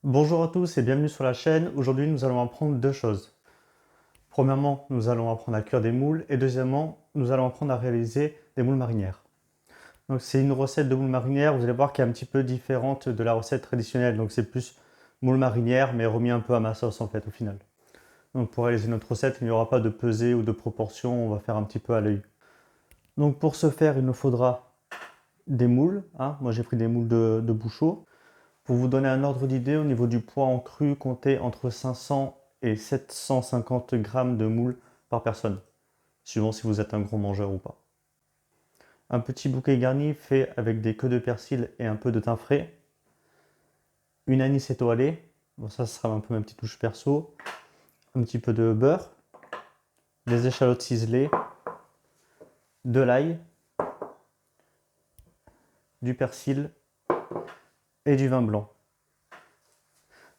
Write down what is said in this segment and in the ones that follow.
Bonjour à tous et bienvenue sur la chaîne. Aujourd'hui, nous allons apprendre deux choses. Premièrement, nous allons apprendre à cuire des moules et deuxièmement, nous allons apprendre à réaliser des moules marinières. Donc c'est une recette de moules marinières, vous allez voir qui est un petit peu différente de la recette traditionnelle. Donc c'est plus moules marinières mais remis un peu à ma sauce en fait au final. Donc pour réaliser notre recette, il n'y aura pas de pesée ou de proportion, on va faire un petit peu à l'œil. Donc pour ce faire, il nous faudra des moules. Moi j'ai pris des moules de Bouchot. Pour vous donner un ordre d'idée, au niveau du poids en cru, comptez entre 500 et 750 grammes de moules par personne, suivant si vous êtes un gros mangeur ou pas. Un petit bouquet garni fait avec des queues de persil et un peu de thym frais. Une anis étoilée, bon ça sera un peu ma petite touche perso. Un petit peu de beurre, des échalotes ciselées, de l'ail, du persil et du vin blanc.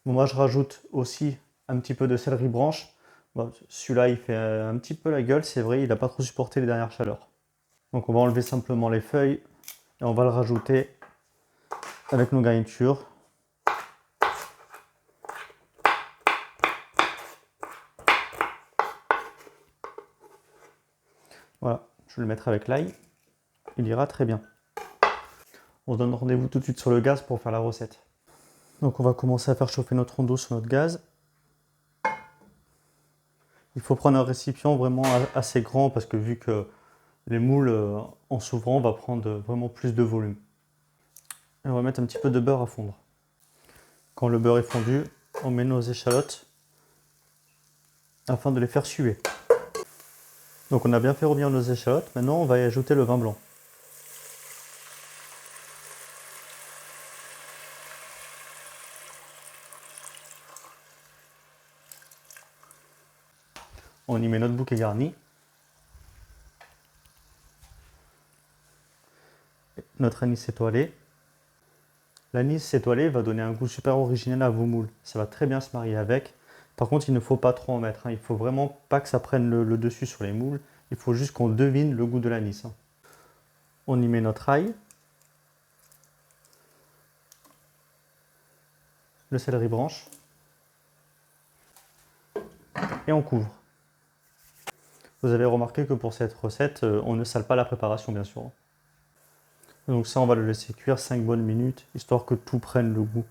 Bon, moi je rajoute aussi un petit peu de céleri branche. Bon, celui-là il fait un petit peu la gueule, c'est vrai, il n'a pas trop supporté les dernières chaleurs. Donc on va enlever simplement les feuilles et on va le rajouter avec nos garnitures. Voilà, je vais le mettre avec l'ail, il ira très bien. On se donne rendez-vous tout de suite sur le gaz pour faire la recette. Donc on va commencer à faire chauffer notre rondeau sur notre gaz. Il faut prendre un récipient vraiment assez grand parce que vu que les moules en s'ouvrant va prendre vraiment plus de volume. Et on va mettre un petit peu de beurre à fondre. Quand le beurre est fondu, on met nos échalotes afin de les faire suer. Donc on a bien fait revenir nos échalotes, maintenant on va y ajouter le vin blanc. On y met notre bouquet garni, notre anis étoilé. L'anis étoilé va donner un goût super original à vos moules, ça va très bien se marier avec. Par contre il ne faut pas trop en mettre, il faut vraiment pas que ça prenne le dessus sur les moules, il faut juste qu'on devine le goût de l'anis. On y met notre ail, le céleri branche et on couvre. Vous avez remarqué que pour cette recette, on ne sale pas la préparation bien sûr. Donc ça, on va le laisser cuire 5 bonnes minutes, histoire que tout prenne le goût.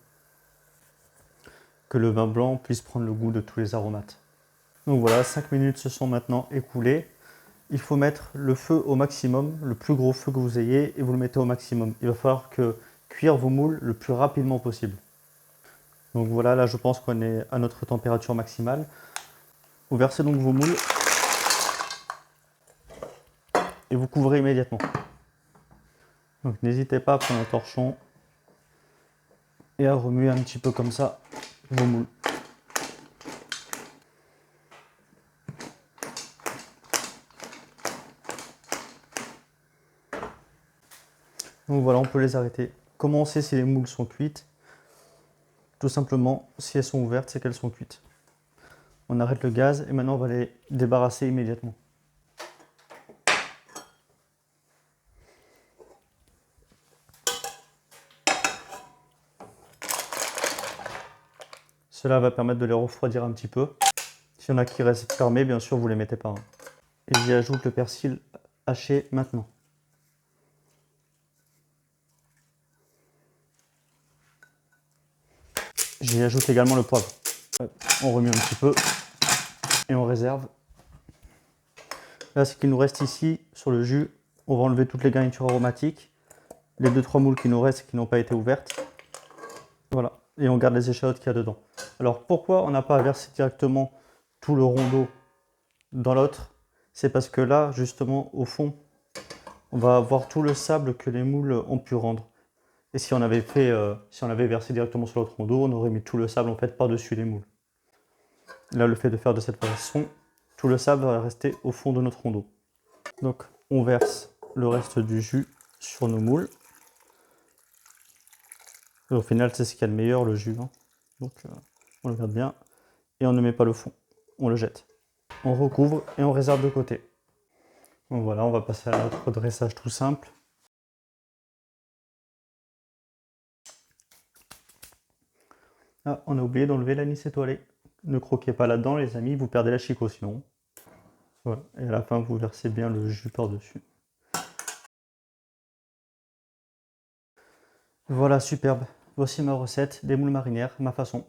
Que le vin blanc puisse prendre le goût de tous les aromates. Donc voilà, 5 minutes se sont maintenant écoulées. Il faut mettre le feu au maximum, le plus gros feu que vous ayez, et vous le mettez au maximum. Il va falloir cuire vos moules le plus rapidement possible. Donc voilà, là je pense qu'on est à notre température maximale. Vous versez donc vos moules et vous couvrez immédiatement. Donc n'hésitez pas à prendre un torchon et à remuer un petit peu comme ça vos moules. Donc voilà, on peut les arrêter. Comment on sait si les moules sont cuites? Tout simplement, si elles sont ouvertes, c'est qu'elles sont cuites. On arrête le gaz et maintenant on va les débarrasser immédiatement. Cela va permettre de les refroidir un petit peu. S'il y en a qui restent fermés, bien sûr, vous ne les mettez pas. Et j'y ajoute le persil haché maintenant. J'y ajoute également le poivre. On remue un petit peu et on réserve. Là, ce qu'il nous reste ici, sur le jus, on va enlever toutes les garnitures aromatiques. Les 2-3 moules qui nous restent et qui n'ont pas été ouvertes. Voilà, et on garde les échalotes qu'il y a dedans. Alors pourquoi on n'a pas versé directement tout le rondeau dans l'autre? C'est parce que là, justement, au fond, on va avoir tout le sable que les moules ont pu rendre. Et si on avait versé directement sur l'autre rondeau, on aurait mis tout le sable en fait par-dessus les moules. Là, le fait de faire de cette façon, tout le sable va rester au fond de notre rondeau. Donc, on verse le reste du jus sur nos moules. Et au final, c'est ce qu'il y a de meilleur, le jus. Donc, on le garde bien. Et on ne met pas le fond, on le jette. On recouvre et on réserve de côté. Donc voilà, on va passer à notre dressage tout simple. Ah, on a oublié d'enlever l'anis étoilé. Ne croquez pas là-dedans les amis, vous perdez la chico sinon. Voilà. Et à la fin vous versez bien le jus par-dessus. Voilà, superbe. Voici ma recette des moules marinières, ma façon.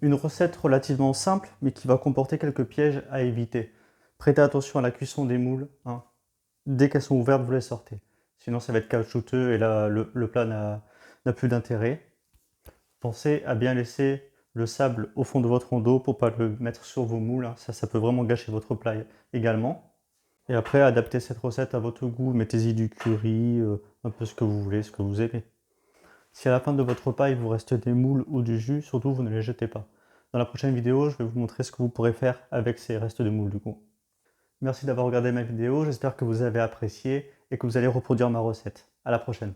Une recette relativement simple, mais qui va comporter quelques pièges à éviter. Prêtez attention à la cuisson des moules, hein. Dès qu'elles sont ouvertes, vous les sortez. Sinon, ça va être caoutchouteux et là, le plat n'a plus d'intérêt. Pensez à bien laisser le sable au fond de votre rondeau pour ne pas le mettre sur vos moules, hein. Ça peut vraiment gâcher votre plat également. Et après, adaptez cette recette à votre goût. Mettez-y du curry, un peu ce que vous voulez, ce que vous aimez. Si à la fin de votre repas, il vous reste des moules ou du jus, surtout, vous ne les jetez pas. Dans la prochaine vidéo, je vais vous montrer ce que vous pourrez faire avec ces restes de moules du coup. Merci d'avoir regardé ma vidéo, j'espère que vous avez apprécié et que vous allez reproduire ma recette. À la prochaine.